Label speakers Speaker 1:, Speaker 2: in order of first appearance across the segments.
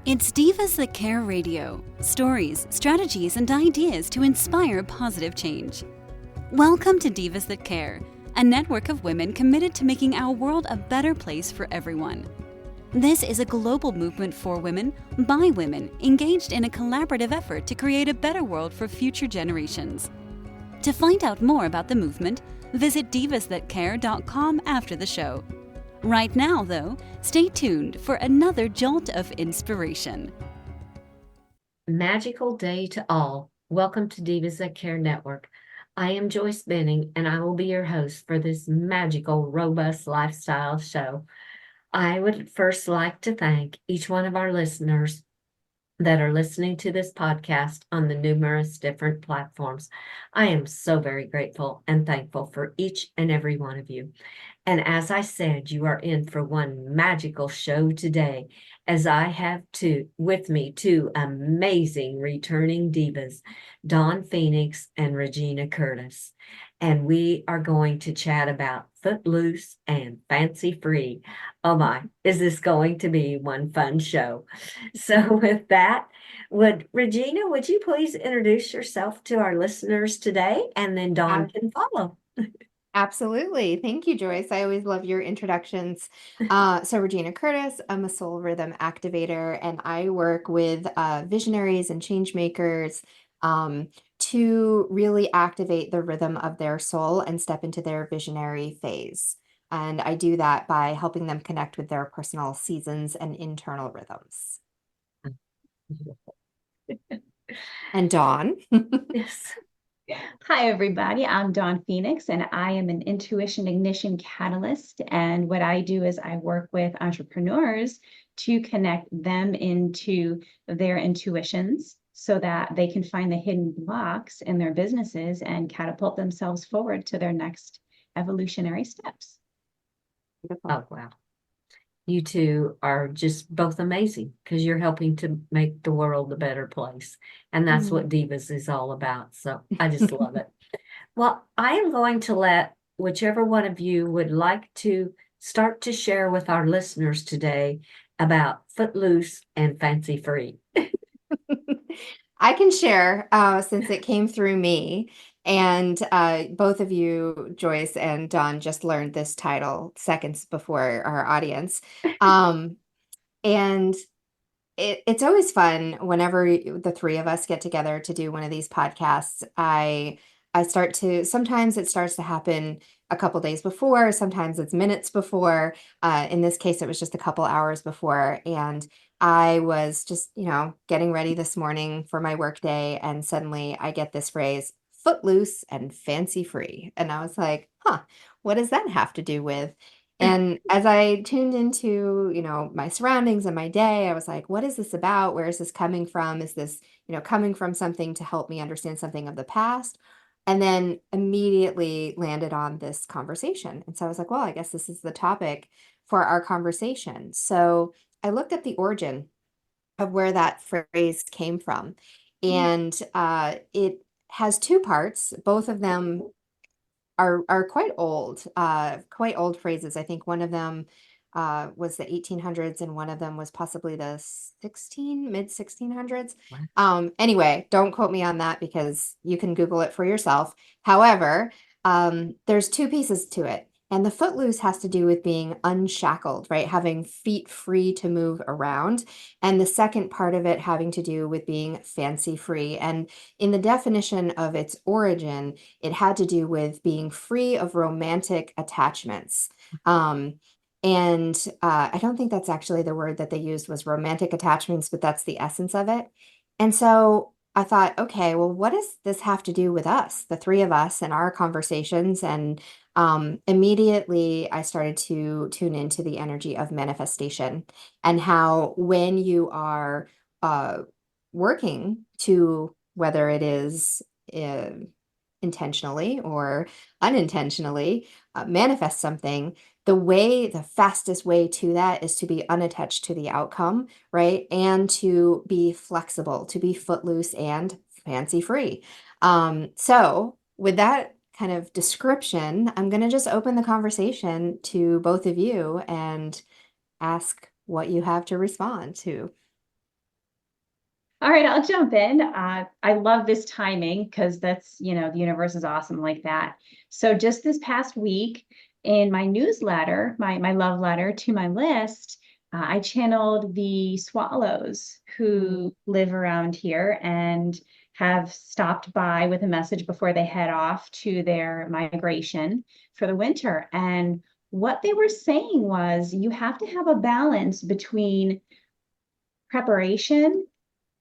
Speaker 1: It's Divas That Care Radio. Stories, strategies, and ideas to inspire positive change. Welcome to Divas That Care, a network of women committed to making our world a better place for everyone. This is a global movement for women, by women, engaged in a collaborative effort to create a better world for future generations. To find out more about the movement, visit divasthatcare.com after the show. Right now, though, stay tuned for another jolt of inspiration.
Speaker 2: Magical day to all. Welcome to Divas That Care Network. I am Joyce Benning, and I will be your host for this magical, robust lifestyle show. I would first like to thank each one of our listeners that are listening to this podcast on the numerous different platforms. I am so very grateful and thankful for each and every one of you. And as I said, you are in for one magical show today, as I have with me two amazing returning divas, Dawn Phoenix and Regyna Curtis. And we are going to chat about footloose and fancy free. Oh my, is this going to be one fun show? So with that, Regyna, would you please introduce yourself to our listeners today, and then Dawn can follow.
Speaker 3: Absolutely. Thank you, Joyce. I always love your introductions. So Regyna Curtis, I'm a soul rhythm activator, and I work with visionaries and change makers to really activate the rhythm of their soul and step into their visionary phase. And I do that by helping them connect with their personal seasons and internal rhythms. And Dawn.
Speaker 2: Yes.
Speaker 4: Hi, everybody. I'm Dawn Phoenix, and I am an intuition ignition catalyst. And what I do is I work with entrepreneurs to connect them into their intuitions so that they can find the hidden blocks in their businesses and catapult themselves forward to their next evolutionary steps.
Speaker 2: Oh, wow. You two are just both amazing because you're helping to make the world a better place. And that's what Divas is all about. So I just love it. Well, I am going to let whichever one of you would like to start to share with our listeners today about footloose and fancy free.
Speaker 3: I can share since it came through me. And both of you, Joyce and Dawn, just learned this title seconds before our audience. And it's always fun whenever the three of us get together to do one of these podcasts. Sometimes it starts to happen a couple days before, sometimes it's minutes before. In this case, it was just a couple hours before. And I was just, getting ready this morning for my work day. And suddenly I get this phrase, footloose and fancy free. And I was like, what does that have to do with? And as I tuned into, my surroundings and my day, I was like, what is this about? Where is this coming from? Is this, coming from something to help me understand something of the past? And then immediately landed on this conversation. And so I was like, well, I guess this is the topic for our conversation. So I looked at the origin of where that phrase came from. And it has two parts. Both of them are quite old phrases. I think one of them was the 1800s, and one of them was possibly the mid 1600s. Anyway, don't quote me on that because you can Google it for yourself. However, there's two pieces to it. And the footloose has to do with being unshackled, right? Having feet free to move around. And the second part of it having to do with being fancy free. And in the definition of its origin, it had to do with being free of romantic attachments. And I don't think that's actually the word that they used was romantic attachments, but that's the essence of it. And so I thought, okay, well, what does this have to do with us, the three of us and our conversations? And immediately I started to tune into the energy of manifestation and how when you are working to, whether it is intentionally or unintentionally, manifest something, the fastest way to that is to be unattached to the outcome, right? And to be flexible, to be footloose and fancy free. So with that kind of description, I'm going to just open the conversation to both of you and ask what you have to respond to.
Speaker 4: All right, I'll jump in. I love this timing because that's, the universe is awesome like that. So just this past week in my newsletter, my love letter to my list, I channeled the swallows who live around here and have stopped by with a message before they head off to their migration for the winter. And what they were saying was you have to have a balance between preparation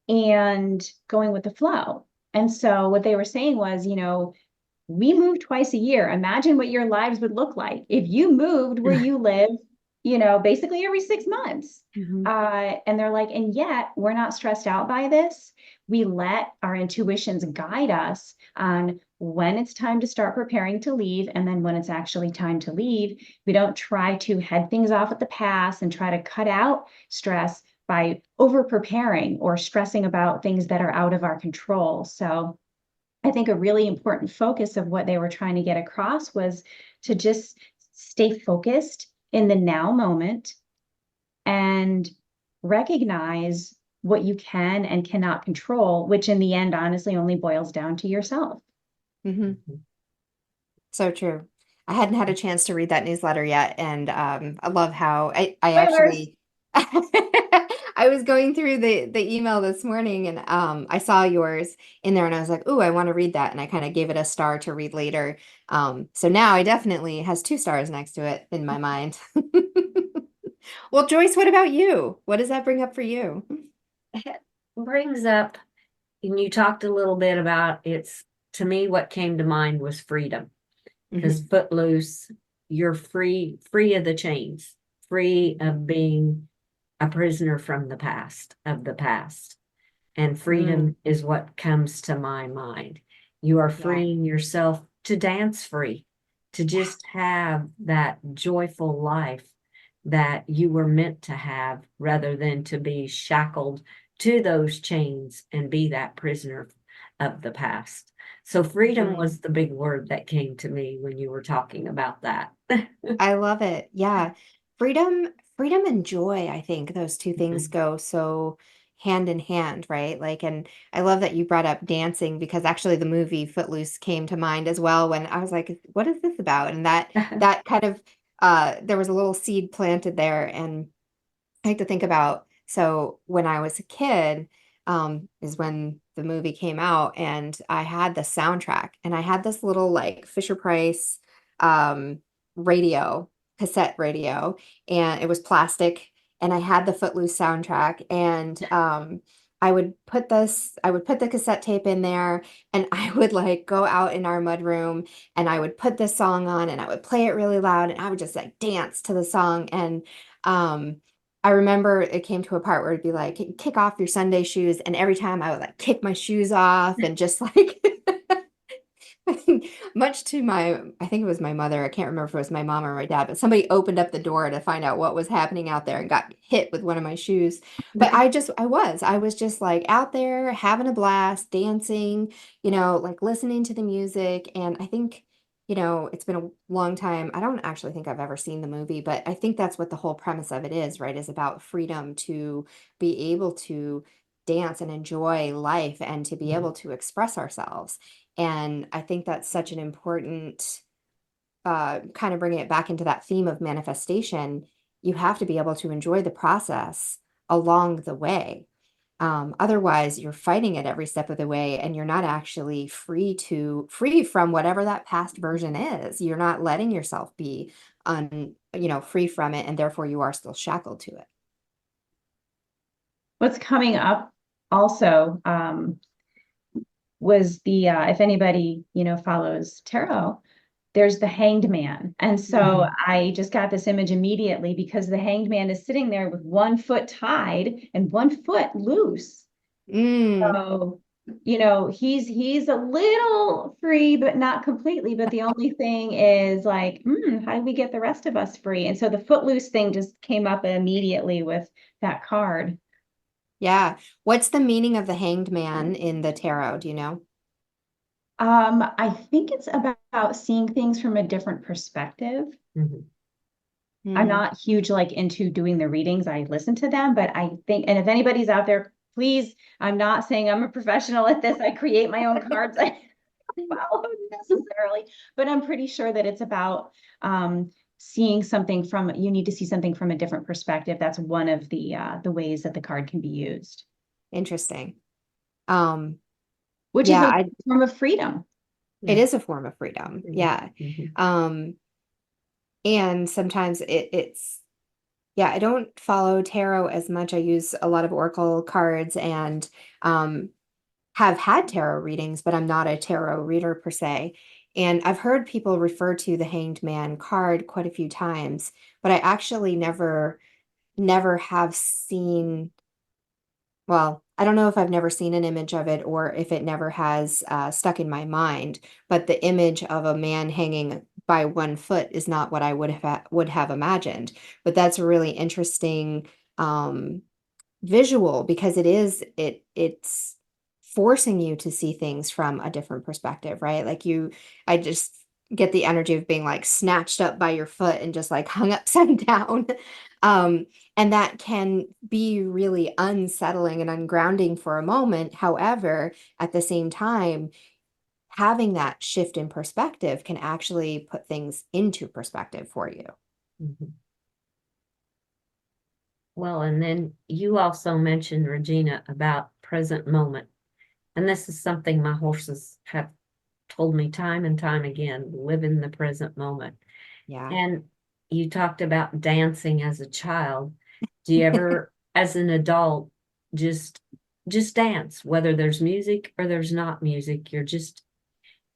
Speaker 4: and going with the flow. And so what they were saying was, we move twice a year. Imagine what your lives would look like if you moved where you live, basically every 6 months. And they're like, and yet we're not stressed out by this. We let our intuitions guide us on when it's time to start preparing to leave. And then when it's actually time to leave, we don't try to head things off at the pass and try to cut out stress by over preparing or stressing about things that are out of our control. So I think a really important focus of what they were trying to get across was to just stay focused in the now moment and recognize what you can and cannot control, which in the end, honestly, only boils down to yourself.
Speaker 3: So true. I hadn't had a chance to read that newsletter yet, and I love how I actually I was going through the email this morning, and I saw yours in there, and I was like, "Ooh, I want to read that," and I kind of gave it a star to read later. So now I definitely has 2 stars next to it in my mind. Well, Joyce, what about you? What does that bring up for you?
Speaker 2: It brings up, and you talked a little bit about to me, what came to mind was freedom. Because footloose, you're free of the chains, free of being a prisoner from the past, And freedom is what comes to my mind. You are freeing yourself to dance free, to just have that joyful life that you were meant to have, rather than to be shackled to those chains and be that prisoner of the past. So freedom was the big word that came to me when you were talking about that.
Speaker 3: I love it. Yeah. Freedom and joy, I think those two things go so hand in hand, right? Like, and I love that you brought up dancing, because actually the movie Footloose came to mind as well when I was like, what is this about? And that kind of there was a little seed planted there. And I like to think about, so when I was a kid, is when the movie came out, and I had the soundtrack, and I had this little like Fisher Price um, radio, cassette radio, and it was plastic, and I had the Footloose soundtrack, and I would put the cassette tape in there, and I would like go out in our mudroom, and I would put this song on, and I would play it really loud, and I would just like dance to the song. And I remember it came to a part where it'd be like, kick off your Sunday shoes. And every time I would like kick my shoes off, and just like, much to I think it was my mother. I can't remember if it was my mom or my dad, but somebody opened up the door to find out what was happening out there and got hit with one of my shoes. But I was just like out there having a blast, dancing, like listening to the music. And I think, it's been a long time. I don't actually think I've ever seen the movie, but I think that's what the whole premise of it is, right? Is about freedom to be able to dance and enjoy life, and to be able to express ourselves. And I think that's such an important, kind of bringing it back into that theme of manifestation. You have to be able to enjoy the process along the way. Otherwise, you're fighting it every step of the way, and you're not actually free from whatever that past version is. You're not letting yourself be free from it, and therefore you are still shackled to it.
Speaker 4: What's coming up also was the if anybody follows tarot, there's the Hanged Man. And so I just got this image immediately, because the Hanged Man is sitting there with one foot tied and one foot loose. So he's a little free, but not completely. But the only thing is like, how do we get the rest of us free? And so the footloose thing just came up immediately with that card.
Speaker 3: Yeah. What's the meaning of the Hanged Man in the tarot? Do you know?
Speaker 4: I think it's about seeing things from a different perspective. I'm not huge into doing the readings. I listen to them, but I think, and if anybody's out there please, I'm not saying I'm a professional at this. I create my own cards. I don't follow necessarily, but I'm pretty sure that it's about seeing something from, you need to see something from a different perspective. That's one of the ways that the card can be used.
Speaker 3: Interesting.
Speaker 4: Which is a form of freedom.
Speaker 3: It is a form of freedom. Yeah. And sometimes it's, yeah, I don't follow tarot as much. I use a lot of oracle cards and have had tarot readings, but I'm not a tarot reader per se. And I've heard people refer to the Hanged Man card quite a few times, but I actually never have seen, well, I don't know if I've never seen an image of it or if it never has stuck in my mind, but the image of a man hanging by one foot is not what I would have imagined. But that's a really interesting visual because it's forcing you to see things from a different perspective, right? Like I just get the energy of being like snatched up by your foot and just like hung upside down. And that can be really unsettling and ungrounding for a moment. However, at the same time, having that shift in perspective can actually put things into perspective for you.
Speaker 2: Well, and then you also mentioned, Regyna, about present moment. And this is something my horses have told me time and time again, live in the present moment.
Speaker 3: Yeah.
Speaker 2: And you talked about dancing as a child. Do you ever, as an adult, just dance, whether there's music or there's not music?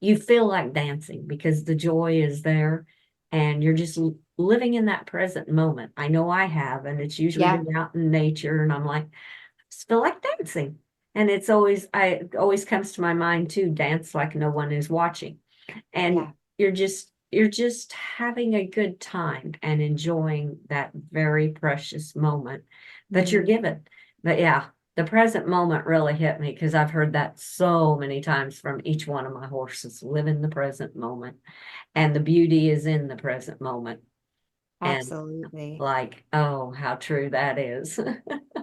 Speaker 2: You feel like dancing because the joy is there and you're just living in that present moment. I know I have, and it's usually been out in nature, and I'm like, I just feel like dancing. And it always comes to my mind too, dance like no one is watching. And you're just having a good time and enjoying that very precious moment that you're given. But yeah, the present moment really hit me because I've heard that so many times from each one of my horses. Live in the present moment, and the beauty is in the present moment.
Speaker 3: Absolutely.
Speaker 2: And like, oh, how true that is.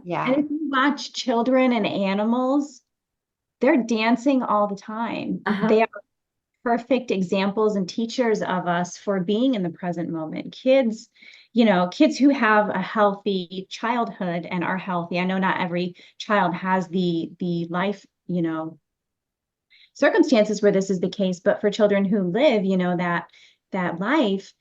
Speaker 3: Yeah.
Speaker 4: And if you watch children and animals, they're dancing all the time. They are perfect examples and teachers of us for being in the present moment. Kids who have a healthy childhood and are healthy. I know not every child has the life, circumstances where this is the case, but for children who live, that life,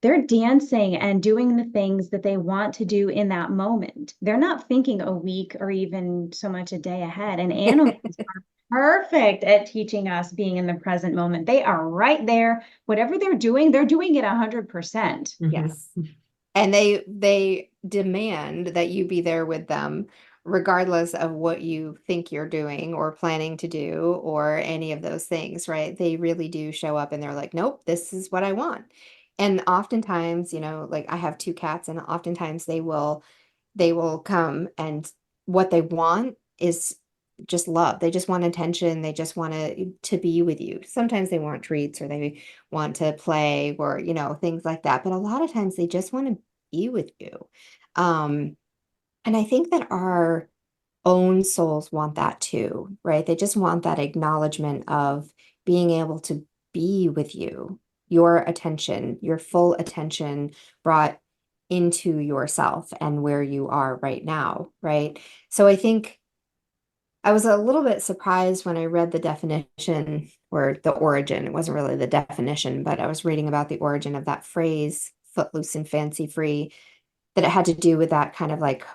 Speaker 4: they're dancing and doing the things that they want to do in that moment. They're not thinking a week or even so much a day ahead. And animals are perfect at teaching us being in the present moment. They are right there. Whatever they're doing it 100%.
Speaker 3: Yes. And they demand that you be there with them, regardless of what you think you're doing or planning to do or any of those things, right? They really do show up and they're like, nope, this is what I want. And oftentimes, like I have two cats, and oftentimes they will come, and what they want is just love. They just want attention. They just want to be with you. Sometimes they want treats or they want to play or, things like that. But a lot of times they just want to be with you. And I think that our own souls want that too, right? They just want that acknowledgement of being able to be with you, your attention, your full attention brought into yourself and where you are right now, right? So I think I was a little bit surprised when I read the definition or the origin. It wasn't really the definition, but I was reading about the origin of that phrase, footloose and fancy free, that it had to do with that kind of like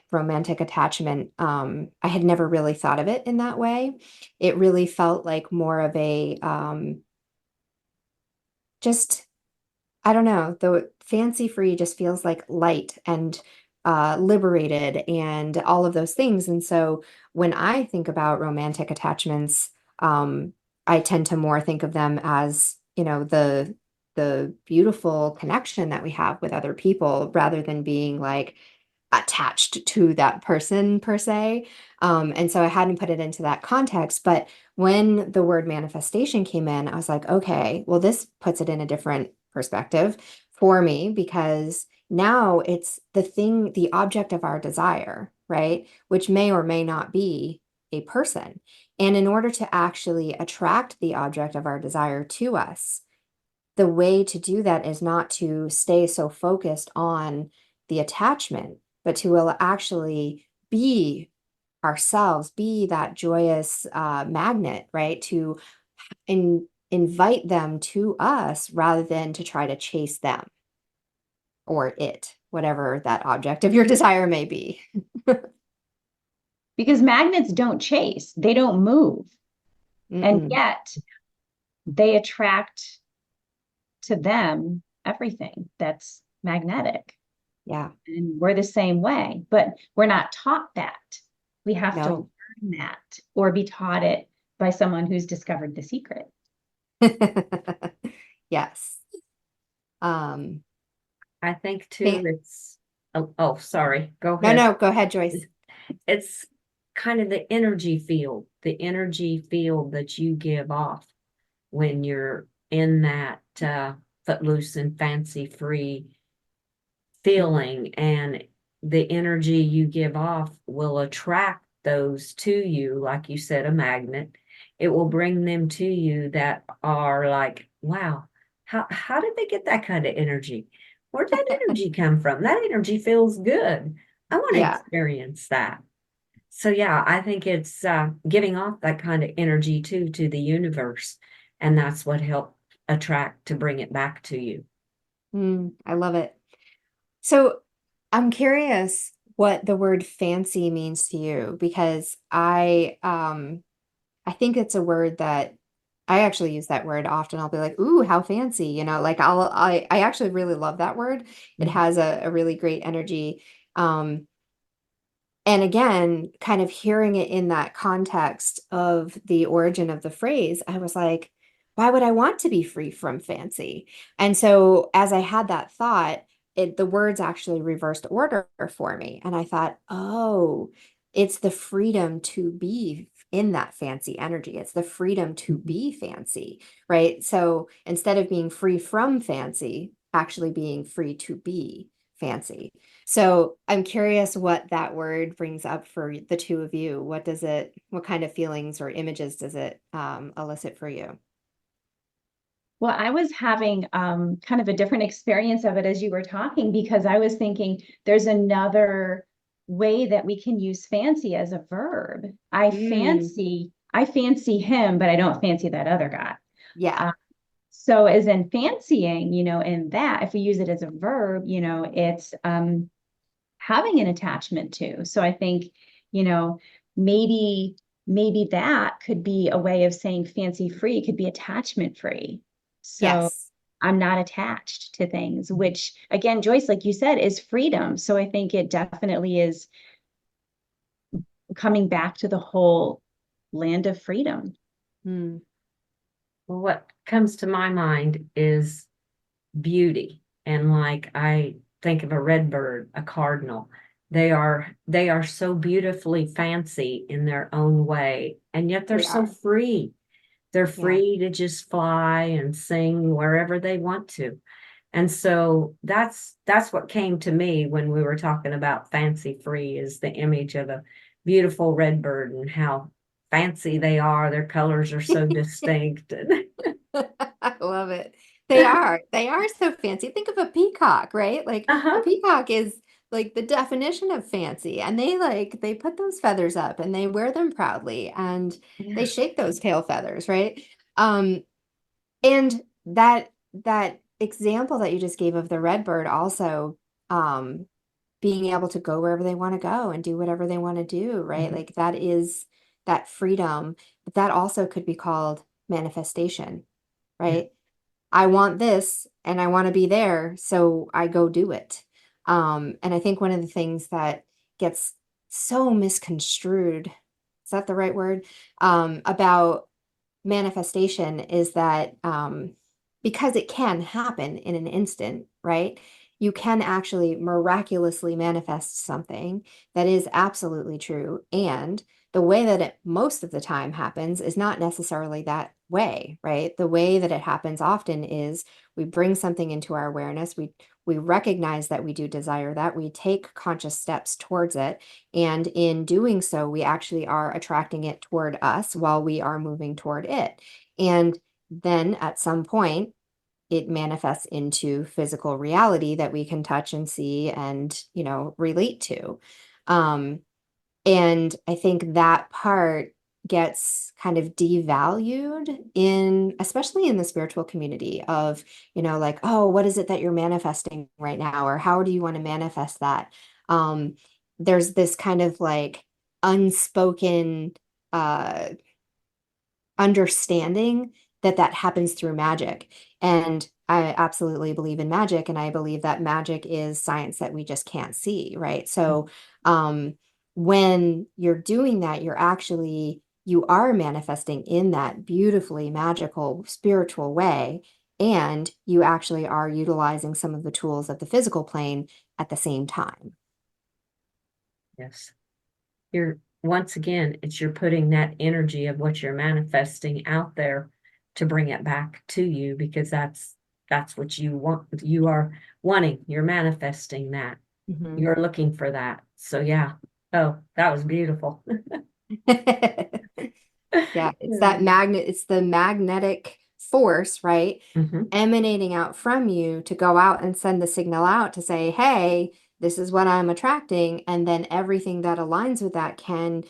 Speaker 3: romantic attachment. I had never really thought of it in that way. It really felt like more of a just, I don't know, the fancy free just feels like light and liberated and all of those things. And so when I think about romantic attachments, I tend to more think of them as, the beautiful connection that we have with other people rather than being like attached to that person per se. And so I hadn't put it into that context. But when the word manifestation came in, I was like, okay, well, this puts it in a different perspective for me because now it's the object of our desire, right? Which may or may not be a person. And in order to actually attract the object of our desire to us, the way to do that is not to stay so focused on the attachment, but to actually be ourselves, be that joyous magnet, right? To invite them to us rather than to try to chase them or it, whatever that object of your desire may be.
Speaker 4: Because magnets don't chase, they don't move. And
Speaker 3: Mm-mm.
Speaker 4: yet they attract to them everything that's magnetic.
Speaker 3: Yeah.
Speaker 4: And we're the same way, but we're not taught that. We have to
Speaker 3: No.
Speaker 4: learn that or be taught it by someone who's discovered the secret.
Speaker 3: Yes.
Speaker 2: I think too, it's, sorry, go
Speaker 3: No,
Speaker 2: ahead.
Speaker 3: no, go ahead, Joyce.
Speaker 2: It's kind of the energy field that you give off when you're in that footloose and fancy free feeling, and the energy you give off will attract those to you, like you said, a magnet. It will bring them to you that are like, wow, how did they get that kind of energy? Where'd that energy come from? That energy feels good. I want to
Speaker 3: Yeah.
Speaker 2: experience that. So yeah, I think it's giving off that kind of energy too to the universe, and that's what helped attract to bring it back to you.
Speaker 3: I love it. So I'm curious what the word fancy means to you, because I think it's a word that I actually use that word often. I'll be like, ooh, how fancy, like I actually really love that word. It has a really great energy. And again, kind of hearing it in that context of the origin of the phrase, I was like, why would I want to be free from fancy? And so as I had that thought, the words actually reversed order for me. And I thought, oh, it's the freedom to be in that fancy energy. It's the freedom to be fancy, right? So instead of being free from fancy, actually being free to be fancy. So I'm curious what that word brings up for the two of you. What kind of feelings or images does it elicit for you?
Speaker 4: Well, I was having kind of a different experience of it as you were talking, because I was thinking there's another way that we can use fancy as a verb. I fancy him, but I don't fancy that other guy.
Speaker 3: Yeah.
Speaker 4: So as in fancying, in that, if we use it as a verb, it's having an attachment to. So I think, maybe that could be a way of saying fancy free could be attachment free. So
Speaker 3: Yes.
Speaker 4: I'm not attached to things, which again, Joyce, like you said, is freedom. So I think it definitely is coming back to the whole land of freedom.
Speaker 3: Hmm.
Speaker 2: Well, what comes to my mind is beauty. And like I think of a red bird, a cardinal. They are so beautifully fancy in their own way, and yet they're
Speaker 3: They
Speaker 2: so
Speaker 3: are.
Speaker 2: free. They're
Speaker 3: Yeah.
Speaker 2: free to just fly and sing wherever they want to. And so that's what came to me when we were talking about fancy free, is the image of a beautiful red bird and how fancy they are. Their colors are so distinct.
Speaker 3: I love it. They are. They are so fancy. Think of a peacock, right? Like a
Speaker 2: Uh-huh.
Speaker 3: peacock is like the definition of fancy. And they put those feathers up and they wear them proudly and they
Speaker 2: Yeah.
Speaker 3: shake those tail feathers, right? Um, and that example that you just gave of the red bird also being able to go wherever they want to go and do whatever they want to do, right?
Speaker 2: Mhm.
Speaker 3: Like that is that freedom, but that also could be called manifestation,
Speaker 2: Yeah.
Speaker 3: right? I want this and I want to be there, so I go do it. And I think one of the things that gets so misconstrued, is that the right word? About manifestation is that because it can happen in an instant, right? You can actually miraculously manifest something that is absolutely true. And the way that it most of the time happens is not necessarily that way, right? The way that it happens often is we bring something into our awareness. We recognize that we do desire that. We take conscious steps towards it. And in doing so, we actually are attracting it toward us while we are moving toward it. And then at some point, it manifests into physical reality that we can touch and see and, relate to. And I think that part gets kind of devalued especially in the spiritual community of, like, oh, what is it that you're manifesting right now? Or how do you want to manifest that? There's this kind of like unspoken understanding that happens through magic. And I absolutely believe in magic. And I believe that magic is science that we just can't see, right? So, when you're doing that, you are manifesting in that beautifully magical spiritual way, and you actually are utilizing some of the tools of the physical plane at the same time.
Speaker 2: Yes. Once again, you're putting that energy of what you're manifesting out there to bring it back to you, because that's what you want. You are wanting, you're manifesting that.
Speaker 3: Mm-hmm.
Speaker 2: You're looking for that. So yeah. Oh, that was beautiful.
Speaker 3: Yeah, it's the magnetic force, right?
Speaker 2: Mm-hmm.
Speaker 3: Emanating out from you to go out and send the signal out to say, hey, this is what I'm attracting. And then everything that aligns with that can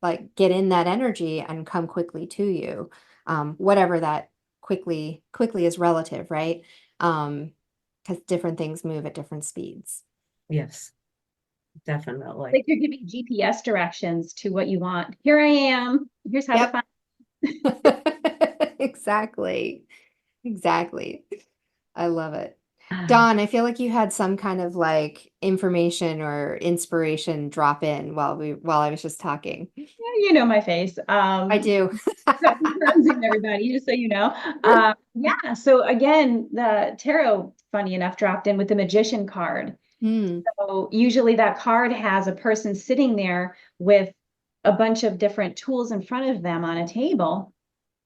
Speaker 3: like get in that energy and come quickly to you. Whatever that quickly is relative, right? Because different things move at different speeds.
Speaker 2: Yes, definitely.
Speaker 4: Like you're giving GPS directions to what you want. Here I am. Here's how to find.
Speaker 3: Exactly. I love it. Dawn, I feel like you had some kind of like information or inspiration drop in while I was just talking.
Speaker 4: Yeah, you know my face.
Speaker 3: I do.
Speaker 4: Everybody, just so you know. Yeah. So again, the tarot, funny enough, dropped in with the magician card. So usually that card has a person sitting there with a bunch of different tools in front of them on a table,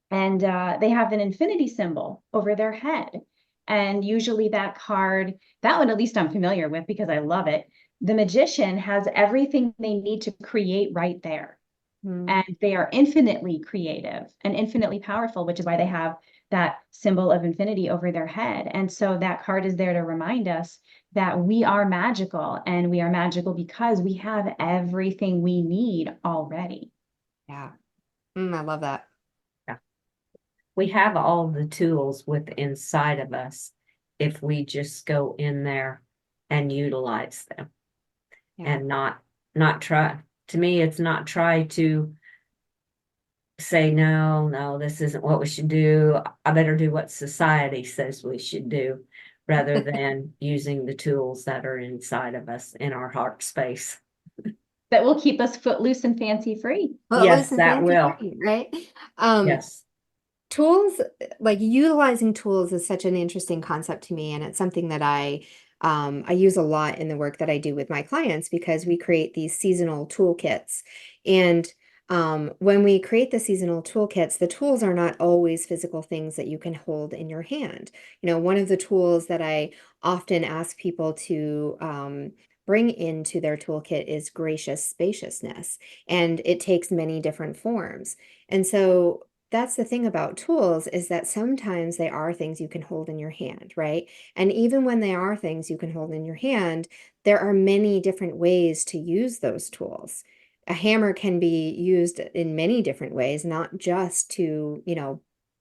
Speaker 4: and they have an infinity symbol over their head. And usually that card, that one at least I'm familiar with because I love it. The magician has everything they need to create right there. And they are infinitely creative and infinitely powerful, which is why they have that symbol of infinity over their head. And so that card is there to remind us that we are magical, and we are magical because we have everything we need already.
Speaker 3: Yeah. I love that.
Speaker 2: Yeah. We have all the tools inside of us if we just go in there and utilize them. Yeah. And not try. To me, it's not try to say, no, this isn't what we should do. I better do what society says we should do, rather than using the tools that are inside of us in our heart space.
Speaker 4: That will keep us footloose and fancy free.
Speaker 2: Yes, that will.
Speaker 3: Free, right?
Speaker 2: Yes.
Speaker 3: Tools, like utilizing tools is such an interesting concept to me. And it's something that I use a lot in the work that I do with my clients, because we create these seasonal toolkits. And when we create the seasonal toolkits, the tools are not always physical things that you can hold in your hand. One of the tools that I often ask people to bring into their toolkit is gracious spaciousness, and it takes many different forms. And so that's the thing about tools, is that sometimes they are things you can hold in your hand, right? And even when they are things you can hold in your hand, there are many different ways to use those tools. A hammer can be used in many different ways, not just to,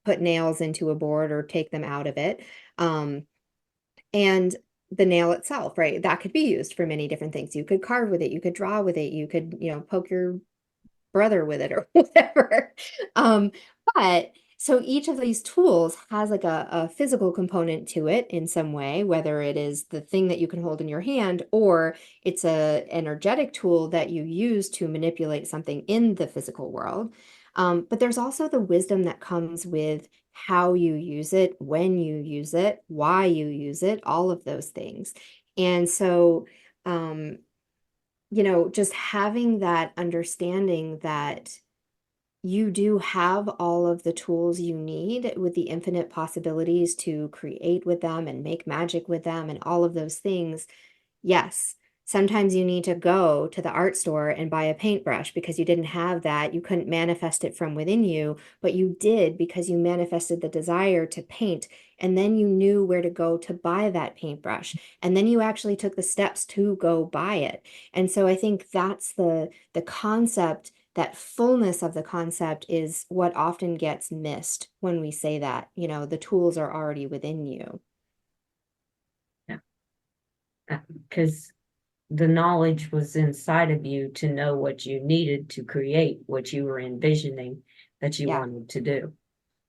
Speaker 3: put nails into a board or take them out of it. And the nail itself, right? That could be used for many different things. You could carve with it, you could draw with it, you could, poke your brother with it or whatever. But so each of these tools has like a physical component to it in some way, whether it is the thing that you can hold in your hand, or it's a energetic tool that you use to manipulate something in the physical world. But there's also the wisdom that comes with how you use it, when you use it, why you use it, all of those things. And so, just having that understanding that you do have all of the tools you need with the infinite possibilities to create with them and make magic with them and all of those things. Yes, sometimes you need to go to the art store and buy a paintbrush because you didn't have that. You couldn't manifest it from within you, but you did because you manifested the desire to paint. And then you knew where to go to buy that paintbrush. And then you actually took the steps to go buy it. And so I think that's the concept. That fullness of the concept is what often gets missed when we say that, the tools are already within you.
Speaker 2: Because the knowledge was inside of you to know what you needed to create what you were envisioning that you wanted to do.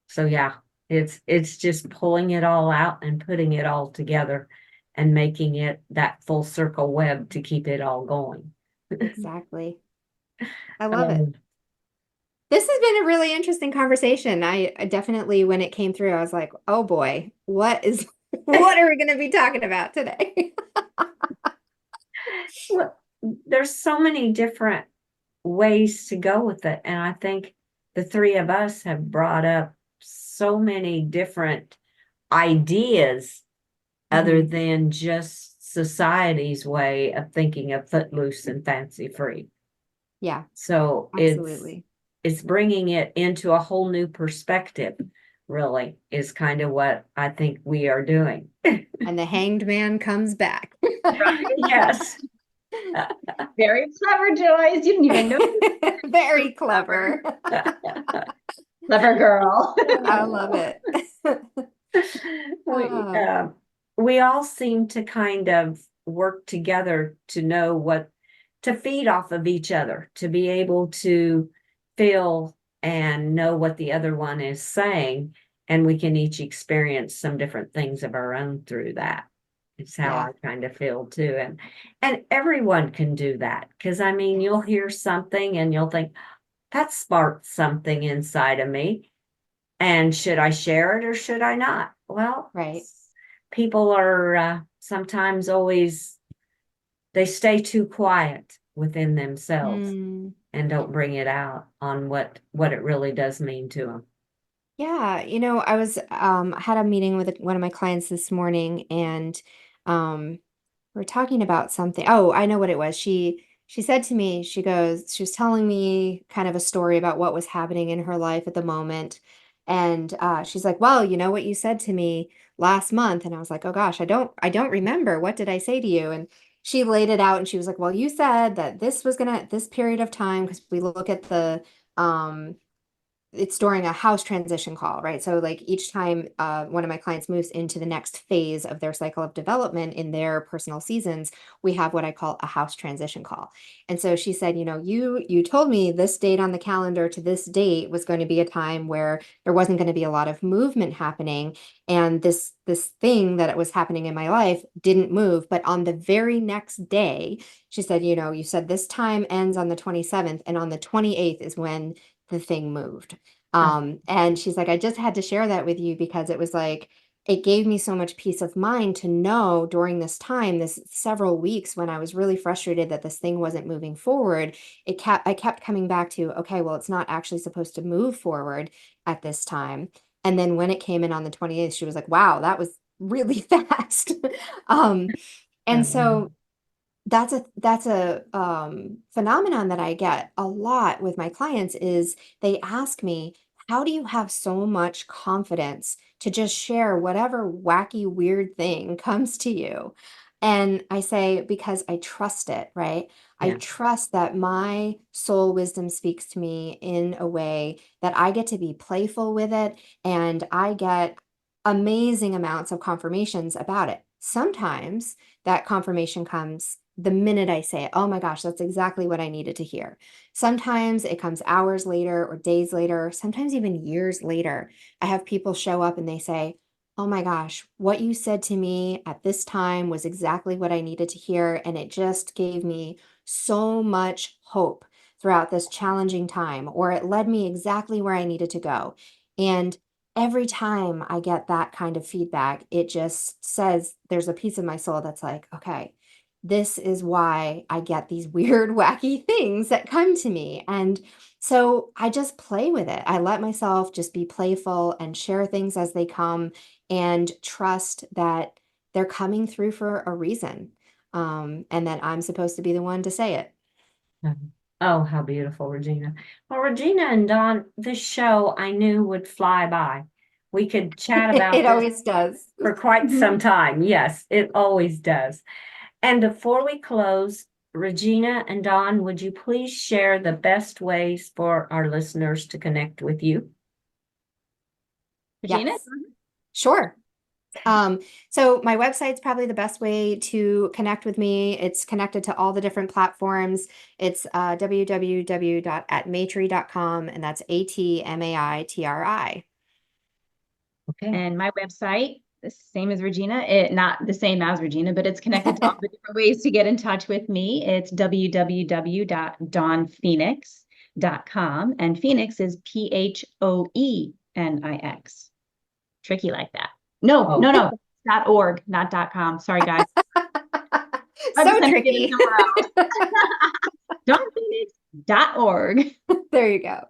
Speaker 2: So yeah, it's just pulling it all out and putting it all together and making it that full circle web to keep it all going.
Speaker 3: Exactly. I love it. This has been a really interesting conversation. I definitely, when it came through, I was like, oh boy, what are we going to be talking about today?
Speaker 2: Well, there's so many different ways to go with it. And I think the three of us have brought up so many different ideas other than just society's way of thinking of footloose and fancy free.
Speaker 3: Yeah.
Speaker 2: So
Speaker 3: absolutely.
Speaker 2: It's bringing it into a whole new perspective, really, is kind of what I think we are doing.
Speaker 3: And the hanged man comes back.
Speaker 2: Yes.
Speaker 4: Very clever, Joyce. You didn't even know.
Speaker 3: Very clever.
Speaker 4: Clever girl.
Speaker 3: I love it.
Speaker 2: We all seem to kind of work together to know to feed off of each other, to be able to feel and know what the other one is saying, and we can each experience some different things of our own through that. It's how I kind of feel too. And everyone can do that. Because I mean, you'll hear something and you'll think, that sparked something inside of me. And should I share it or should I not? Well, people are sometimes they stay too quiet within themselves and don't bring it out on what it really does mean to them.
Speaker 3: Yeah, I was had a meeting with one of my clients this morning, and we're talking about something. Oh, I know what it was. She said to me, she was telling me kind of a story about what was happening in her life at the moment. And she's like, well, you know what you said to me last month? And I was like, oh gosh, I don't remember. What did I say to you? And she laid it out and she was like, well, you said that this period of time, because we look at the it's during a house transition call, right? So like each time one of my clients moves into the next phase of their cycle of development in their personal seasons, we have what I call a house transition call. And so she said, you told me this date on the calendar to this date was going to be a time where there wasn't going to be a lot of movement happening. And this thing that was happening in my life didn't move. But on the very next day, she said, you said this time ends on the 27th, and on the 28th is when the thing moved. And she's like, I just had to share that with you because it was like, it gave me so much peace of mind to know during this time, this several weeks when I was really frustrated that this thing wasn't moving forward, I kept coming back to, okay, well, it's not actually supposed to move forward at this time. And then when it came in on the 28th, she was like, wow, that was really fast. And so that's a phenomenon that I get a lot with my clients is they ask me, how do you have so much confidence to just share whatever wacky, weird thing comes to you? And I say, because I trust it, right? I trust that my soul wisdom speaks to me in a way that I get to be playful with it, and I get amazing amounts of confirmations about it. Sometimes that confirmation comes the minute I say it. Oh my gosh, that's exactly what I needed to hear. Sometimes it comes hours later or days later, sometimes even years later. I have people show up and they say, oh my gosh, what you said to me at this time was exactly what I needed to hear. And it just gave me so much hope throughout this challenging time, or it led me exactly where I needed to go. And every time I get that kind of feedback, it just says there's a piece of my soul that's like, okay, this is why I get these weird, wacky things that come to me. And so I just play with it. I let myself just be playful and share things as they come and trust that they're coming through for a reason. And that I'm supposed to be the one to say it.
Speaker 2: Oh, how beautiful, Regyna. Well, Regyna and Dawn, this show I knew would fly by. We could chat about
Speaker 3: It
Speaker 2: this
Speaker 3: always does.
Speaker 2: for quite some time. Yes, it always does. And before we close, Regyna and Dawn, would you please share the best ways for our listeners to connect with you?
Speaker 4: Regyna?
Speaker 3: Yes. Sure. So my website's probably the best way to connect with me. It's connected to all the different platforms. It's www.atmaitri.com, and that's ATMAITRI.
Speaker 2: Okay.
Speaker 4: And my website, the same as Regyna, it not the same as Regyna, but it's connected to all the different ways to get in touch with me. It's www.dawnphoenix.com, and Phoenix is PHOENIX. Tricky like that. No. .org, not .com. Sorry, guys.
Speaker 3: So tricky.
Speaker 4: dawnphoenix.org.
Speaker 3: There you go.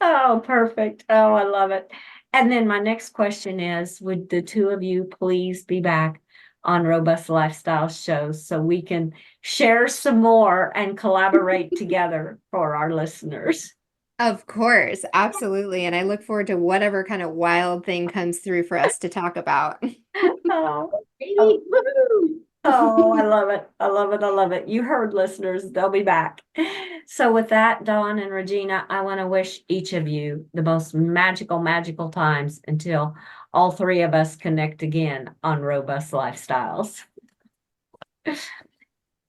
Speaker 2: Oh, perfect. Oh, I love it. And then my next question is, would the two of you please be back on Robust Lifestyle shows so we can share some more and collaborate together for our listeners?
Speaker 3: Of course, absolutely. And I look forward to whatever kind of wild thing comes through for us to talk about.
Speaker 2: Oh,
Speaker 4: Woohoo!
Speaker 2: oh, I love it. I love it. I love it. You heard, listeners, they'll be back. So with that, Dawn and Regyna, I want to wish each of you the most magical, magical times until all three of us connect again on Robust Lifestyles.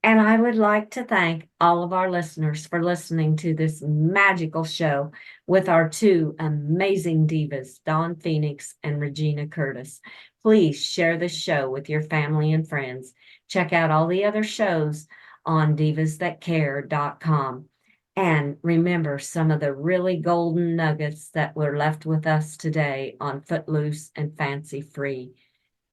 Speaker 2: And I would like to thank all of our listeners for listening to this magical show with our two amazing divas, Dawn Phoenix and Regyna Curtis. Please share this show with your family and friends. Check out all the other shows on divasthatcare.com. And remember some of the really golden nuggets that were left with us today on Footloose and Fancy Free.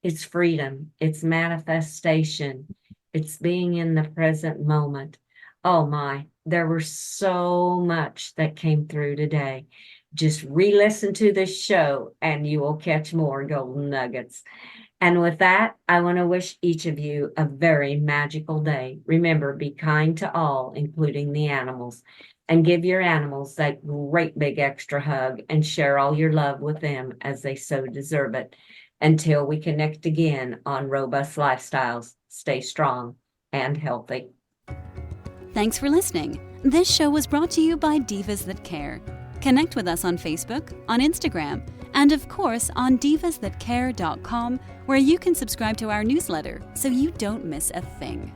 Speaker 2: It's freedom. It's manifestation. It's being in the present moment. Oh my, there was so much that came through today. Just re-listen to this show and you will catch more golden nuggets. And with that, I want to wish each of you a very magical day. Remember, be kind to all, including the animals, and give your animals that great big extra hug and share all your love with them as they so deserve it. Until we connect again on Robust Lifestyles, stay strong and healthy.
Speaker 1: Thanks for listening. This show was brought to you by Divas That Care. Connect with us on Facebook, on Instagram, and of course on divasthatcare.com, where you can subscribe to our newsletter so you don't miss a thing.